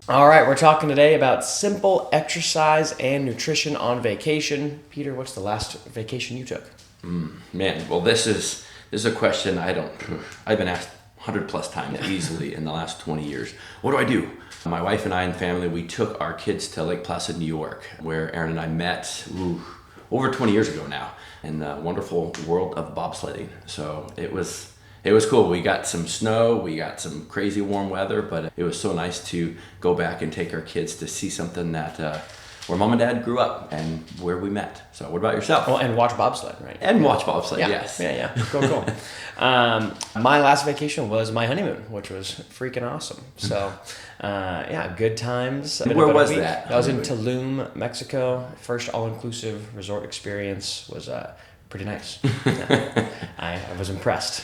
All right, we're talking today about simple exercise and nutrition on vacation. Peter, what's the last vacation you took? Man, well, this is a question I've been asked 100 plus times easily in the last 20 years. What do I do? My wife and I and family, we took our kids to Lake Placid, New York, where Aaron and I met over 20 years ago now in the wonderful world of bobsledding. So it was cool. We got some snow, we got some crazy warm weather, but it was so nice to go back and take our kids to see something that where mom and dad grew up and where we met. So what about yourself? Well, and watch bobsled, right? And watch bobsled, yes. Yeah. Cool. My last vacation was my honeymoon, which was freaking awesome. So, good times. Where was that? I was in Tulum, Mexico. First all-inclusive resort experience was pretty nice. I was impressed.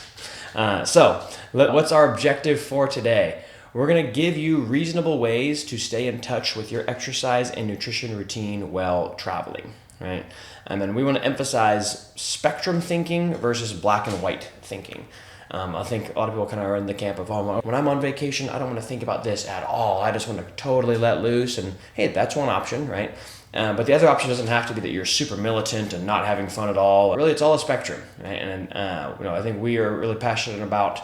So, what's our objective for today? We're going to give you reasonable ways to stay in touch with your exercise and nutrition routine while traveling, right? And then we want to emphasize spectrum thinking versus black and white thinking. I think a lot of people kind of are in the camp of, when I'm on vacation, I don't want to think about this at all. I just want to totally let loose. And hey, that's one option, right? But the other option doesn't have to be that you're super militant and not having fun at all. Really, it's all a spectrum, right? And I think we are really passionate about,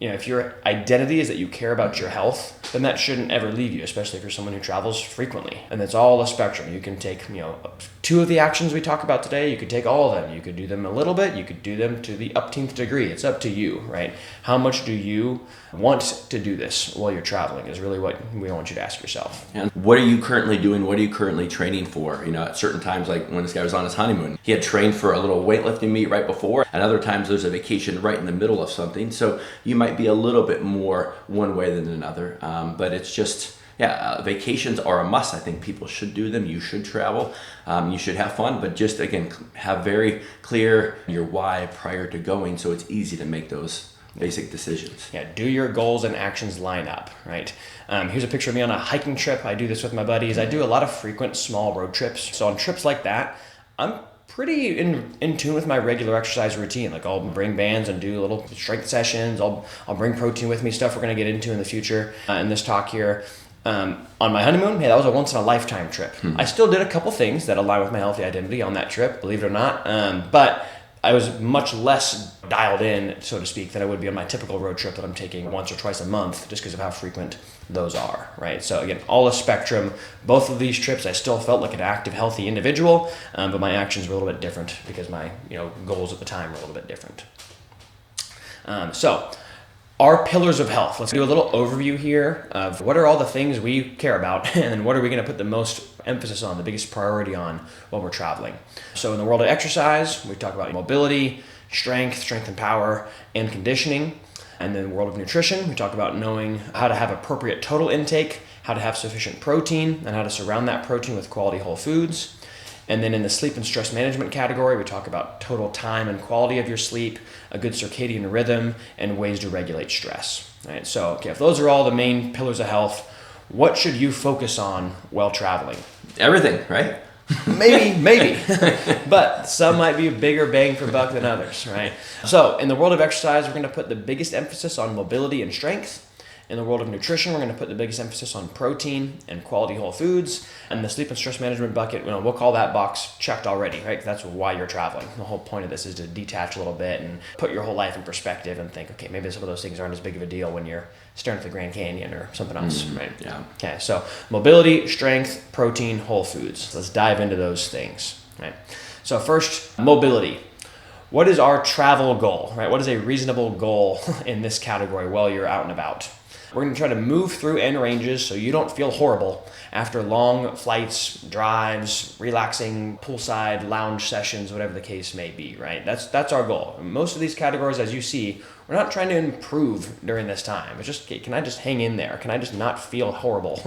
if your identity is that you care about your health, then that shouldn't ever leave you, especially if you're someone who travels frequently. And it's all a spectrum. You can take, two of the actions we talk about today, you could take all of them. You could do them a little bit, you could do them to the upteenth degree. It's up to you, right? How much do you want to do this while you're traveling is really what we want you to ask yourself. And what are you currently doing? What are you currently training for? At certain times, like when this guy was on his honeymoon, he had trained for a little weightlifting meet right before. And other times there's a vacation right in the middle of something. So you might be a little bit more one way than another. But it's just, vacations are a must. I think people should do them. You should travel. You should have fun, but just again, have very clear your why prior to going, so it's easy to make those basic decisions. Yeah, do your goals and actions line up, right? Here's a picture of me on a hiking trip. I do this with my buddies. I do a lot of frequent small road trips. So on trips like that, I'm pretty in tune with my regular exercise routine. Like I'll bring bands and do little strength sessions. I'll bring protein with me, stuff we're going to get into in the future in this talk here. On my honeymoon, that was a once in a lifetime trip. I still did a couple things that align with my healthy identity on that trip, believe it or not. But I was much less dialed in, so to speak, than I would be on my typical road trip that I'm taking once or twice a month, just because of how frequent those are, right? So again, all a spectrum. Both of these trips, I still felt like an active, healthy individual, but my actions were a little bit different because my goals at the time were a little bit different. So our pillars of health. Let's do a little overview here of what are all the things we care about and then what are we going to put the most emphasis on, the biggest priority on while we're traveling. So in the world of exercise, we talk about mobility, strength and power, and conditioning. And then in the world of nutrition, we talk about knowing how to have appropriate total intake, how to have sufficient protein, and how to surround that protein with quality whole foods. And then in the sleep and stress management category, we talk about total time and quality of your sleep, a good circadian rhythm, and ways to regulate stress. Right? So, if those are all the main pillars of health, what should you focus on while traveling? Everything, right? Maybe. But some might be a bigger bang for buck than others, right? So, in the world of exercise, we're going to put the biggest emphasis on mobility and strength. In the world of nutrition, we're going to put the biggest emphasis on protein and quality whole foods. And the sleep and stress management bucket, we'll call that box checked already, right? That's why you're traveling. The whole point of this is to detach a little bit and put your whole life in perspective and think, okay, maybe some of those things aren't as big of a deal when you're staring at the Grand Canyon or something else, right? Yeah. Okay, so mobility, strength, protein, whole foods. Let's dive into those things, right? So first, mobility. What is our travel goal, right? What is a reasonable goal in this category while you're out and about? We're going to try to move through end ranges so you don't feel horrible after long flights, drives, relaxing poolside lounge sessions, whatever the case may be, right? That's our goal. Most of these categories, as you see, we're not trying to improve during this time. It's just, can I just hang in there? Can I just not feel horrible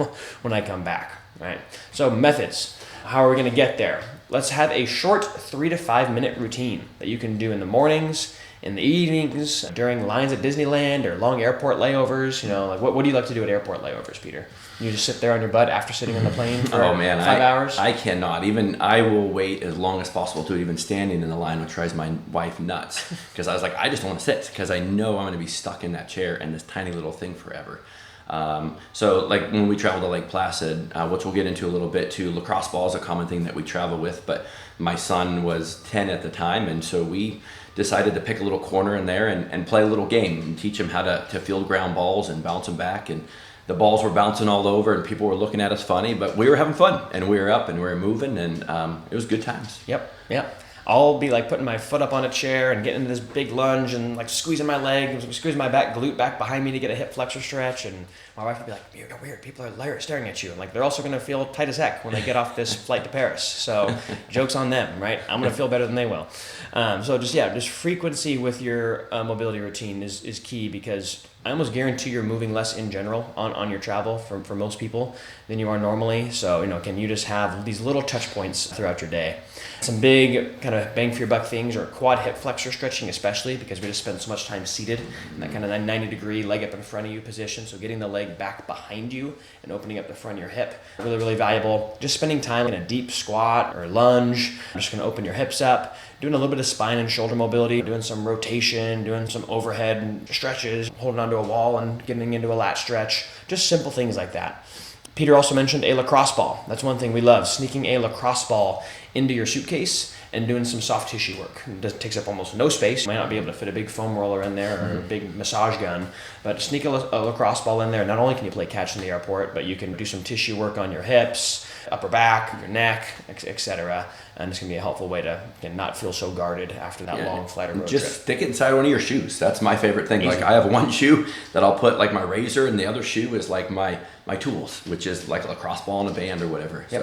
when I come back, right? So methods. How are we going to get there? Let's have a short 3 to 5 minute routine that you can do in the mornings, in the evenings, during lines at Disneyland or long airport layovers. What do you like to do at airport layovers, Peter? You just sit there on your butt after sitting on the plane for 5 hours? I cannot. I will wait as long as possible to even standing in the line, which drives my wife nuts. Because I was like, I just want to sit because I know I'm going to be stuck in that chair and this tiny little thing forever. So like when we travel to Lake Placid, which we'll get into a little bit too, lacrosse ball is a common thing that we travel with, but my son was 10 at the time, and so we decided to pick a little corner in there and play a little game and teach him how to field ground balls and bounce them back. And the balls were bouncing all over and people were looking at us funny, but we were having fun and we were up and we were moving, and it was good times. Yep. I'll be like putting my foot up on a chair and getting into this big lunge and like squeezing my leg, squeezing my back glute back behind me to get a hip flexor stretch. And my wife would be like, "You're weird. People are staring at you." And like, they're also going to feel tight as heck when they get off this flight to Paris. So joke's on them, right? I'm going to feel better than they will. So just frequency with your mobility routine is key, because I almost guarantee you're moving less in general on your travel for most people than you are normally. So, can you just have these little touch points throughout your day? Some big kind of bang for your buck things are quad hip flexor stretching, especially because we just spend so much time seated in that kind of 90-degree leg up in front of you position. So getting the leg back behind you and opening up the front of your hip, really, really valuable. Just spending time in a deep squat or lunge, just going to open your hips up, doing a little bit of spine and shoulder mobility, doing some rotation, doing some overhead stretches, holding onto a wall and getting into a lat stretch, just simple things like that. Peter also mentioned a lacrosse ball. That's one thing we love, sneaking a lacrosse ball into your suitcase and doing some soft tissue work. It takes up almost no space. You might not be able to fit a big foam roller in there or a big massage gun, but sneak a lacrosse ball in there. Not only can you play catch in the airport, but you can do some tissue work on your hips, upper back, your neck, etc. And it's going to be a helpful way to not feel so guarded after that long flight or road just trip. Stick it inside one of your shoes. That's my favorite thing. Easy. Like I have one shoe that I'll put like my razor, and the other shoe is like my tools, which is like a lacrosse ball and a band or whatever. Yep.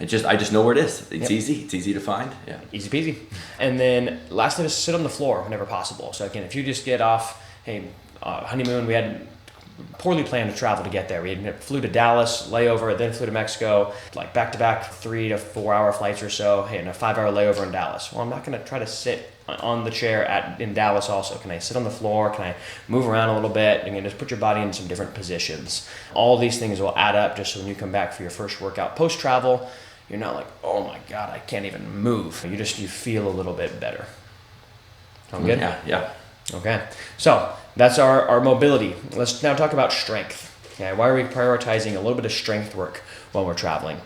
So I just know where it is. It's easy. It's easy to find. Yeah. Easy peasy. And then lastly, just sit on the floor whenever possible. So again, if you just get off, honeymoon, we had poorly planned to travel to get there. We flew to Dallas, layover, then flew to Mexico, like back-to-back 3 to 4 hour flights or so, and a 5-hour layover in Dallas. Well, I'm not going to try to sit on the chair in Dallas also. Can I sit on the floor? Can I move around a little bit? You can just put your body in some different positions. All these things will add up just so when you come back for your first workout post-travel, you're not like, oh my God, I can't even move. You feel a little bit better. Sound good? Yeah. Okay. So that's our mobility. Let's now talk about strength. Okay. Why are we prioritizing a little bit of strength work while we're traveling?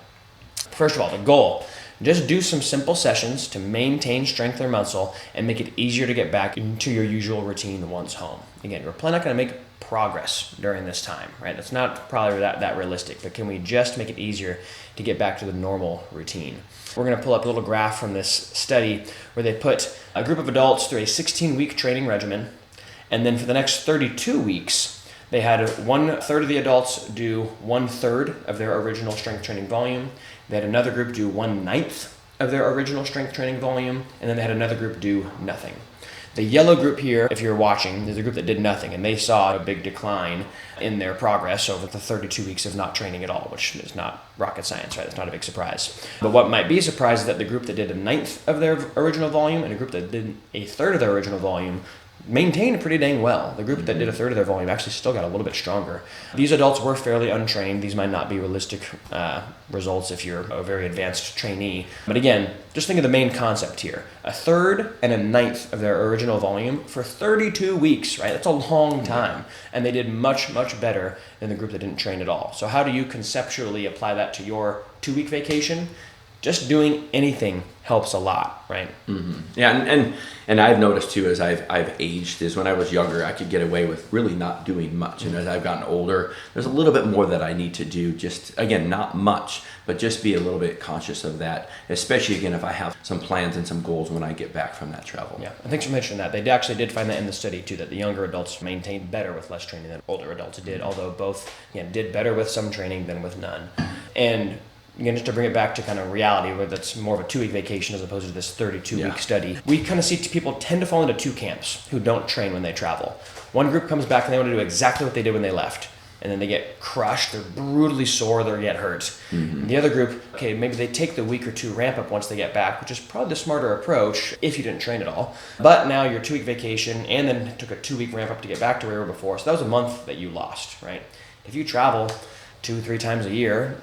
First of all, the goal, just do some simple sessions to maintain strength or muscle and make it easier to get back into your usual routine once home. Again, we're probably not going to make progress during this time, right? That's not probably that realistic, but can we just make it easier to get back to the normal routine? We're going to pull up a little graph from this study where they put a group of adults through a 16-week training regimen, and then for the next 32 weeks, they had 1/3 of the adults do 1/3 of their original strength training volume. They had another group do 1/9 of their original strength training volume, and then they had another group do nothing. The yellow group here, if you're watching, is the group that did nothing, and they saw a big decline in their progress over the 32 weeks of not training at all, which is not rocket science, right? It's not a big surprise. But what might be a surprise is that the group that did 1/9 of their original volume and a group that did 1/3 of their original volume maintained pretty dang well. The group that did 1/3 of their volume actually still got a little bit stronger. These adults were fairly untrained. These might not be realistic results if you're a very advanced trainee. But again, just think of the main concept here. 1/3 and 1/9 of their original volume for 32 weeks, right? That's a long time. And they did much, much better than the group that didn't train at all. So how do you conceptually apply that to your 2-week vacation? Just doing anything helps a lot, right? Mm-hmm. Yeah, and I've noticed too, as I've aged, is when I was younger, I could get away with really not doing much. And as I've gotten older, there's a little bit more that I need to do. Just, again, not much, but just be a little bit conscious of that, especially, again, if I have some plans and some goals when I get back from that travel. Yeah, and thanks for mentioning that. They actually did find that in the study too, that the younger adults maintained better with less training than older adults did, although both, again, did better with some training than with none. And again, just to bring it back to kind of reality, where that's more of a 2-week vacation as opposed to this 32-week study, we kind of see people tend to fall into 2 camps who don't train when they travel. One group comes back and they want to do exactly what they did when they left, and then they get crushed, they're brutally sore, they get hurt. Mm-hmm. The other group, okay, maybe they take the week or 2 ramp up once they get back, which is probably the smarter approach if you didn't train at all. But now you're 2-week vacation and then took a 2-week ramp up to get back to where you were before, so that was a month that you lost, right? If you travel 2-3 times a year,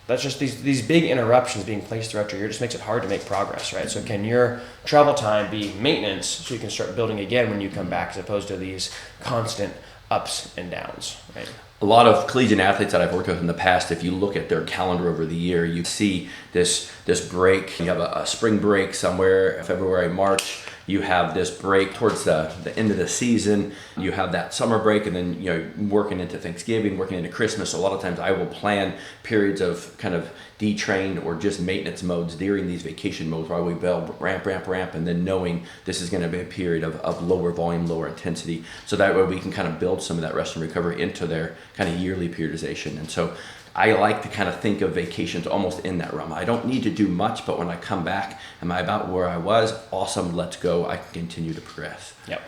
that's just these big interruptions being placed throughout your year just makes it hard to make progress, right? So can your travel time be maintenance so you can start building again when you come back, as opposed to these constant ups and downs, right? A lot of collegiate athletes that I've worked with in the past, if you look at their calendar over the year, you see this break. You have a spring break somewhere, February, March. You have this break towards the end of the season. You have that summer break, and then working into Thanksgiving, working into Christmas. So a lot of times I will plan periods of kind of detrain or just maintenance modes during these vacation modes where we build ramp, and then knowing this is going to be a period of lower volume, lower intensity. So that way we can kind of build some of that rest and recovery into their kind of yearly periodization. And so I like to kind of think of vacations almost in that realm. I don't need to do much, but when I come back, am I about where I was? Awesome, let's go. I can continue to progress. Yep.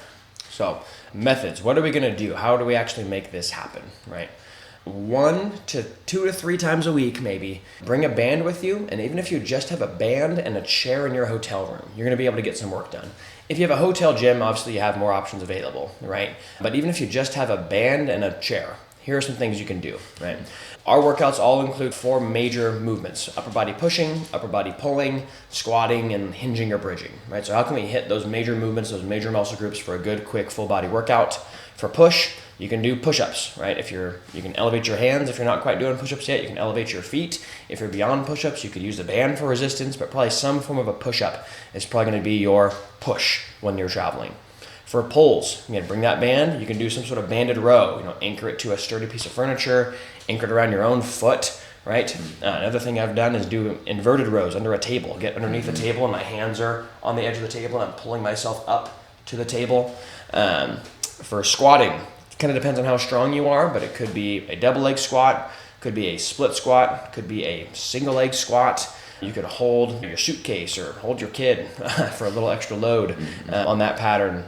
So methods, what are we going to do? How do we actually make this happen, right? 1 to 2 to 3 times a week, maybe. Bring a band with you, and even if you just have a band and a chair in your hotel room, you're going to be able to get some work done. If you have a hotel gym, obviously you have more options available, right? But even if you just have a band and a chair, here are some things you can do, right? Our workouts all include 4 major movements: upper body pushing, upper body pulling, squatting, and hinging or bridging, right? So how can we hit those major movements, those major muscle groups for a good, quick, full body workout? For push, you can do push-ups, right? You can elevate your hands. If you're not quite doing push-ups yet, you can elevate your feet. If you're beyond push-ups, you could use the band for resistance, but probably some form of a push-up is probably going to be your push when you're traveling. For pulls, again, bring that band. You can do some sort of banded row. Anchor it to a sturdy piece of furniture, anchor it around your own foot, right? Another thing I've done is do inverted rows under a table. Get underneath the table, and my hands are on the edge of the table, and I'm pulling myself up to the table. For squatting, it kind of depends on how strong you are, but it could be a double leg squat, could be a split squat, could be a single leg squat. You could hold your suitcase or hold your kid for a little extra load on that pattern.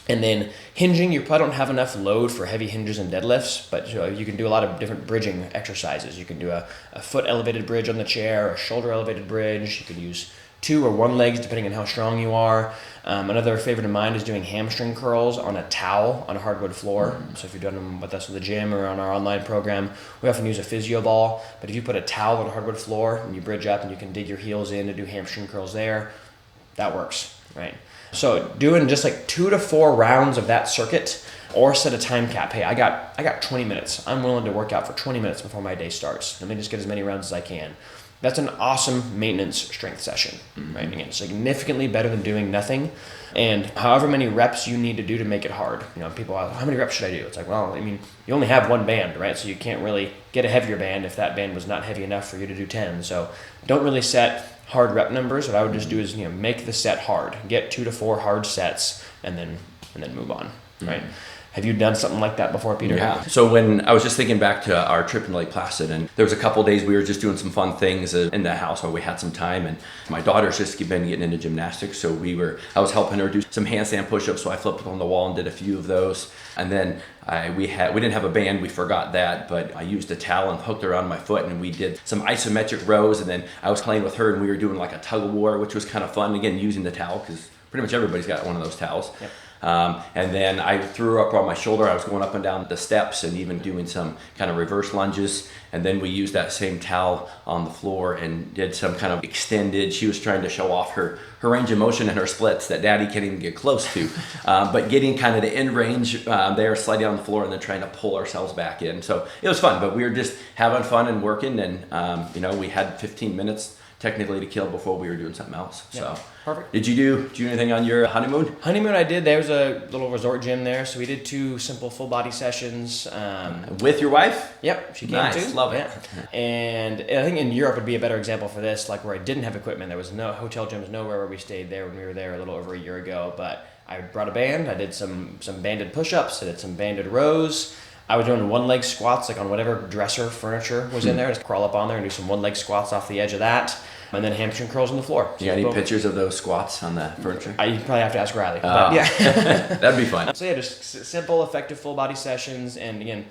And then hinging, you probably don't have enough load for heavy hinges and deadlifts, but you can do a lot of different bridging exercises. You can do a foot elevated bridge on the chair, a shoulder elevated bridge. You could use 2 or 1 legs depending on how strong you are. Another favorite of mine is doing hamstring curls on a towel on a hardwood floor. So if you've done them with us at the gym or on our online program, we often use a physio ball. But if you put a towel on a hardwood floor and you bridge up and you can dig your heels in to do hamstring curls there, that works, right? So doing just like 2 to 4 rounds of that circuit, or set a time cap. Hey, I got 20 minutes. I'm willing to work out for 20 minutes before my day starts. Let me just get as many rounds as I can. That's an awesome maintenance strength session, right? Again, significantly better than doing nothing. And however many reps you need to do to make it hard. People ask, how many reps should I do? It's like, well, you only have 1 band, right? So you can't really get a heavier band if that band was not heavy enough for you to do 10. So don't really set hard rep numbers. What I would just do is, make the set hard. Get 2 to 4 hard sets and then move on, right? Have you done something like that before, Peter? Yeah. So when I was just thinking back to our trip in Lake Placid, and there was a couple of days we were just doing some fun things in the house where we had some time, and my daughter's just been getting into gymnastics, so I was helping her do some handstand push-ups, so I flipped up on the wall and did a few of those. And then we didn't have a band, we forgot that, but I used a towel and hooked around my foot, and we did some isometric rows, and then I was playing with her and we were doing like a tug of war, which was kind of fun, again, using the towel, because pretty much everybody's got one of those towels. Yep. And then I threw her up on my shoulder. I was going up and down the steps and even doing some kind of reverse lunges. And then we used that same towel on the floor and did some kind of extended. She was trying to show off her range of motion and her splits that Daddy can't even get close to. But getting kind of the end range there, sliding on the floor, and then trying to pull ourselves back in. So it was fun, but we were just having fun and working. And, we had 15 minutes technically to kill before we were doing something else. Yeah, so perfect. Did you do anything on your honeymoon? Honeymoon I did. There was a little resort gym there, so we did 2 simple full body sessions. With your wife? Yep, she came nice. too. Love it. And I think in Europe would be a better example for this, like where I didn't have equipment. There was no hotel gyms nowhere where we stayed there when we were there a little over a year ago. But I brought a band. I did some banded push-ups. I did some banded rows. I was doing 1 leg squats, like on whatever dresser furniture was in there. Just crawl up on there and do some 1 leg squats off the edge of that. And then hamstring curls on the floor. You got any pictures of those squats on the furniture? You probably have to ask Riley. But yeah. That'd be fun. So yeah, just simple, effective full body sessions. And again,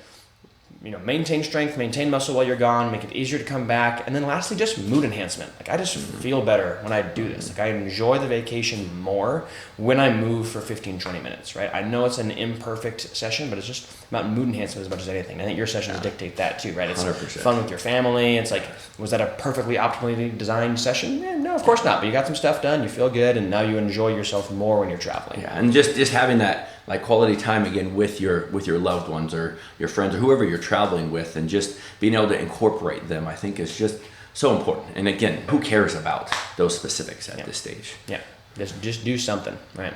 maintain strength, maintain muscle while you're gone, make it easier to come back. And then lastly, just mood enhancement. Like I just feel better when I do this. Like I enjoy the vacation more when I move for 15, 20 minutes, right? I know it's an imperfect session, but it's just about mood enhancement as much as anything. I think your sessions dictate that too, right? It's 100%. Fun with your family. It's like, was that a perfectly optimally designed session? No, of course not. But you got some stuff done, you feel good, and now you enjoy yourself more when you're traveling. Yeah, and just having that like quality time again with your loved ones or your friends or whoever you're traveling with, and just being able to incorporate them, I think is just so important. And again, who cares about those specifics at this stage? Yeah, just do something, right?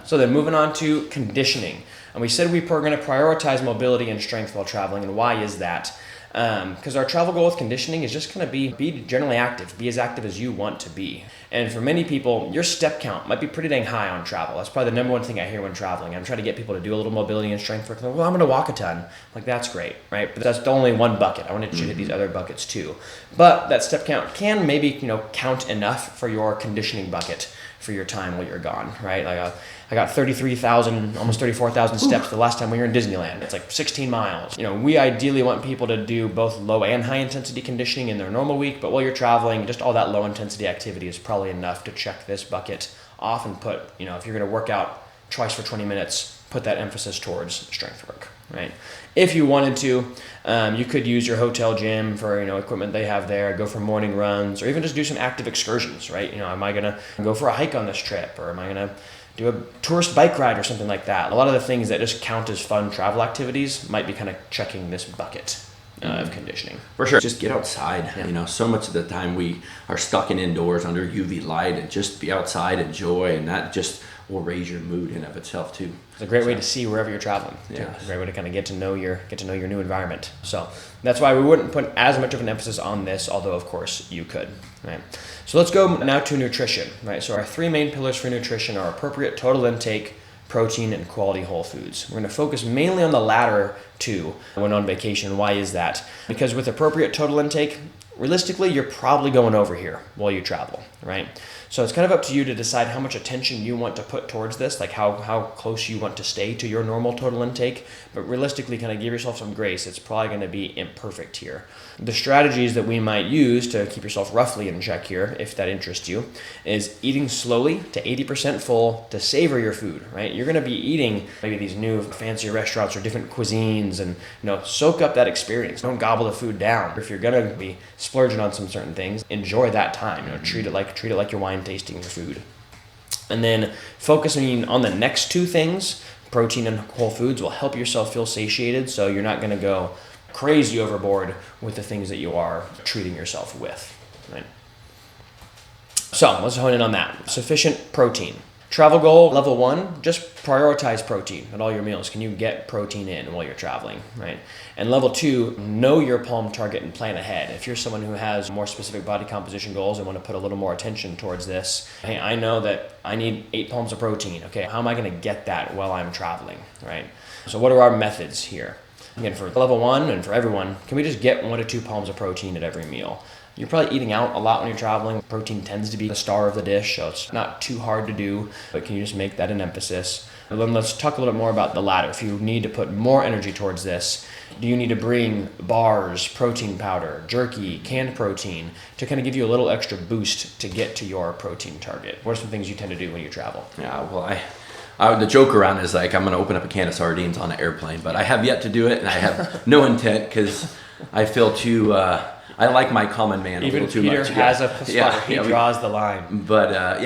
So then moving on to conditioning. And we said we were going to prioritize mobility and strength while traveling. And why is that? Because our travel goal with conditioning is just going to be generally active, be as active as you want to be. And for many people, your step count might be pretty dang high on travel. That's probably the number one thing I hear when traveling. I'm trying to get people to do a little mobility and strength work. Well, I'm going to walk a ton. Like, that's great, right? But that's only one bucket. I want to hit these other buckets too. But that step count can maybe, count enough for your conditioning bucket for your time while you're gone, right? Like I got 33,000, almost 34,000 steps the last time we were in Disneyland. It's like 16 miles. We ideally want people to do both low and high intensity conditioning in their normal week, but while you're traveling, just all that low intensity activity is probably enough to check this bucket off and put, if you're going to work out twice for 20 minutes, put that emphasis towards strength work, right? If you wanted to, you could use your hotel gym for, equipment they have there, go for morning runs, or even just do some active excursions, right? Am I going to go for a hike on this trip, or am I going to do a tourist bike ride or something like that? A lot of the things that just count as fun travel activities might be kind of checking this bucket of conditioning. For sure. Just get outside. Yeah. So much of the time we are stuck in indoors under UV light, and just be outside, enjoy, and that just will raise your mood in of itself too. It's a great way to see wherever you're traveling. Yeah. It's a great way to kind of get to know your new environment. So that's why we wouldn't put as much of an emphasis on this, although of course you could, right? So let's go now to nutrition, right? So our three main pillars for nutrition are appropriate total intake, protein, and quality whole foods. We're going to focus mainly on the latter two when on vacation. Why is that? Because with appropriate total intake, realistically, you're probably going over here while you travel, right? So it's kind of up to you to decide how much attention you want to put towards this, like how close you want to stay to your normal total intake. But realistically, kind of give yourself some grace. It's probably going to be imperfect here. The strategies that we might use to keep yourself roughly in check here, if that interests you, is eating slowly to 80% full to savor your food, right? You're going to be eating maybe these new fancy restaurants or different cuisines, and soak up that experience. Don't gobble the food down. If you're going to be splurging on some certain things, enjoy that time. Treat it like your wine tasting your food. And then focusing on the next two things, protein and whole foods, will help yourself feel satiated, so you're not going to go crazy overboard with the things that you are treating yourself with, right? So let's hone in on that. Sufficient protein. Travel goal, level 1, just prioritize protein at all your meals. Can you get protein in while you're traveling, right? And level 2, know your palm target and plan ahead. If you're someone who has more specific body composition goals and want to put a little more attention towards this, hey, I know that I need 8 palms of protein. Okay, how am I going to get that while I'm traveling, right? So what are our methods here? Again, for level 1 and for everyone, can we just get 1 to 2 palms of protein at every meal? You're probably eating out a lot when you're traveling. Protein tends to be the star of the dish, so it's not too hard to do, but can you just make that an emphasis? And then let's talk a little bit more about the latter. If you need to put more energy towards this, do you need to bring bars, protein powder, jerky, canned protein to kind of give you a little extra boost to get to your protein target? What are some things you tend to do when you travel? Yeah, well, the joke around is like, I'm going to open up a can of sardines on an airplane, but I have yet to do it, and I have no intent because I feel too... I like my common man a little too Peter much. Peter has a spot where he draws the line. But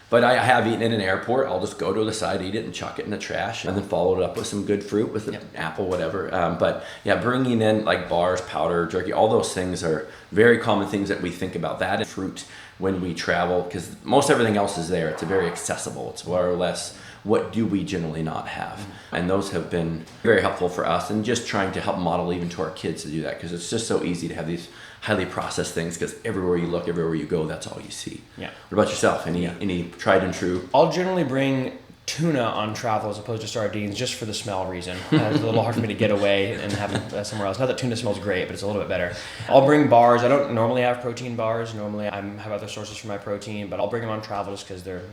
but I have eaten in an airport. I'll just go to the side, eat it, and chuck it in the trash, and then follow it up with some good fruit, with an apple, whatever. But yeah, bringing in like bars, powder, jerky, all those things are very common things that we think about. That and fruit when we travel, because most everything else is there. It's very accessible. It's more or less what do we generally not have. And those have been very helpful for us, and just trying to help model even to our kids to do that, because it's just so easy to have these highly processed things, because everywhere you look, everywhere you go, that's all you see. Yeah. What about yourself? Any tried and true? I'll generally bring tuna on travel as opposed to sardines, just for the smell reason. It's a little hard for me to get away and have them somewhere else. Not that tuna smells great, but it's a little bit better. I'll bring bars. I don't normally have protein bars. Normally I have other sources for my protein, but I'll bring them on travel just because they're,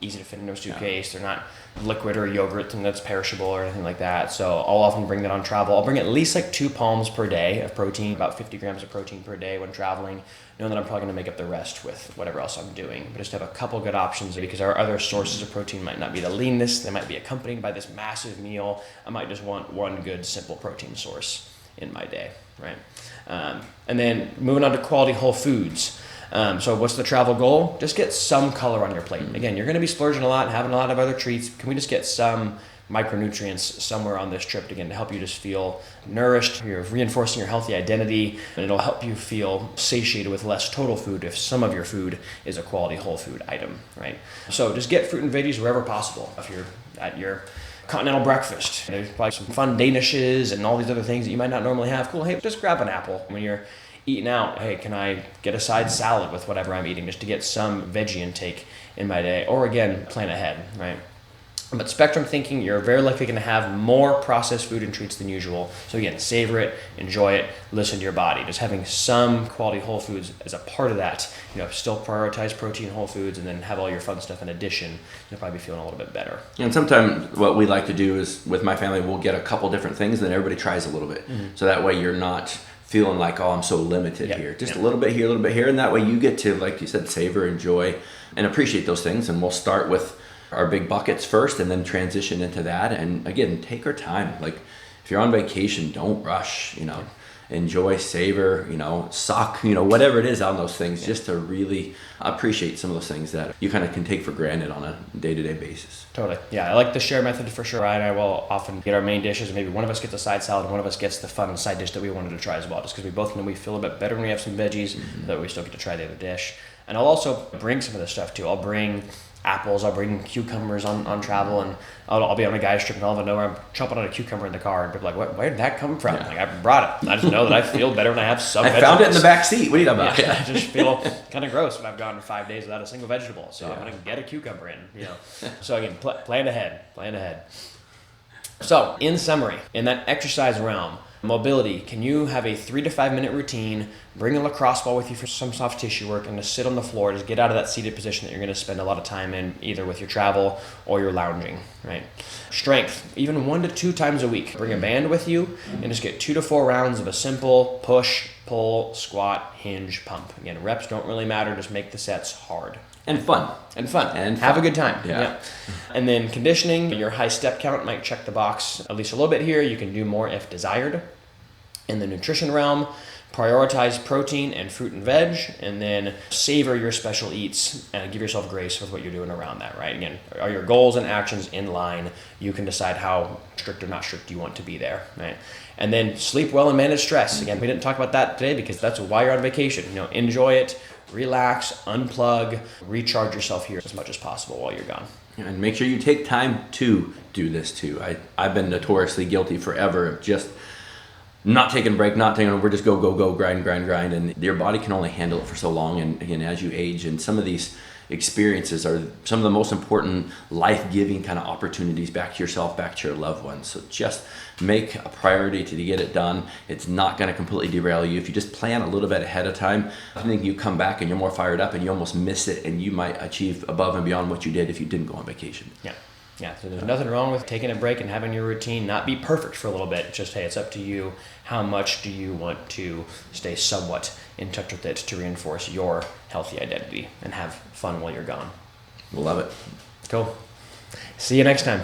easy to fit into a suitcase. They're not liquid or yogurt and that's perishable or anything like that. So I'll often bring that on travel. I'll bring at least like 2 palms per day of protein, about 50 grams of protein per day when traveling, knowing that I'm probably going to make up the rest with whatever else I'm doing. But just have a couple good options, because our other sources of protein might not be the leanness. They might be accompanied by this massive meal. I might just want one good, simple protein source in my day, right? And then moving on to quality whole foods. So what's the travel goal? Just get some color on your plate. Again, you're going to be splurging a lot and having a lot of other treats. Can we just get some micronutrients somewhere on this trip, again, to help you just feel nourished? You're reinforcing your healthy identity, and it'll help you feel satiated with less total food if some of your food is a quality whole food item, right? So just get fruit and veggies wherever possible. If you're at your continental breakfast, there's probably some fun danishes and all these other things that you might not normally have. Cool, hey, just grab an apple. When you're eating out, hey, can I get a side salad with whatever I'm eating, just to get some veggie intake in my day? Or again, plan ahead, right? But spectrum thinking, you're very likely going to have more processed food and treats than usual. So again, savor it, enjoy it, listen to your body. Just having some quality whole foods as a part of that, still prioritize protein, whole foods, and then have all your fun stuff in addition. You'll probably be feeling a little bit better. And sometimes what we like to do is, with my family, we'll get a couple different things, and then everybody tries a little bit. So that way you're not feeling like, oh, I'm so limited here. Just a little bit here, a little bit here, and that way you get to, like you said, savor, enjoy, and appreciate those things. And we'll start with our big buckets first and then transition into that. And again, take our time. Like, if you're on vacation, don't rush, enjoy, savor, suck, whatever it is on those things, just to really appreciate some of those things that you kind of can take for granted on a day-to-day basis. Totally. Yeah, I like the share method for sure. Ryan and I will often get our main dishes, and maybe one of us gets a side salad and one of us gets the fun side dish that we wanted to try as well, just because we both know we feel a bit better when we have some veggies, that we still get to try the other dish. And I'll also bring some of this stuff too. I'll bring apples, I'll bring cucumbers on travel, and I'll be on a guy's trip and all of a nowhere I'm chomping on a cucumber in the car, and people are like, where did that come from? Like, I brought it. I just know that I feel better when I have some vegetables. Found it in the back seat. What are you talking about? Yeah, I just feel kind of gross when I've gone 5 days without a single vegetable, so I'm going to get a cucumber in. So again, plan ahead. So in summary, in that exercise realm, mobility, can you have a 3 to 5 minute routine, bring a lacrosse ball with you for some soft tissue work, and just sit on the floor, just get out of that seated position that you're going to spend a lot of time in, either with your travel or your lounging, right? Strength, even 1 to 2 times a week. Bring a band with you and just get 2 to 4 rounds of a simple push, pull, squat, hinge, pump. Again, reps don't really matter, just make the sets hard. And fun. Have a good time. Yeah. And then conditioning, your high step count might check the box at least a little bit here. You can do more if desired. In the nutrition realm, prioritize protein and fruit and veg, and then savor your special eats and give yourself grace with what you're doing around that, right? Again, are your goals and actions in line? You can decide how strict or not strict you want to be there, right? And then sleep well and manage stress. Again, we didn't talk about that today because that's why you're on vacation. Enjoy it, relax, unplug, recharge yourself here as much as possible while you're gone. And make sure you take time to do this too. I've been notoriously guilty forever of just not taking a break, we're just go, grind, and your body can only handle it for so long. And as you age, and some of these experiences are some of the most important life-giving kind of opportunities back to yourself, back to your loved ones. So just make a priority to get it done. It's not going to completely derail you. If you just plan a little bit ahead of time, I think you come back and you're more fired up and you almost miss it, and you might achieve above and beyond what you did if you didn't go on vacation. Yeah, so there's nothing wrong with taking a break and having your routine not be perfect for a little bit. It's just, hey, it's up to you. How much do you want to stay somewhat in touch with it to reinforce your healthy identity and have fun while you're gone? We'll love it. Cool. See you next time.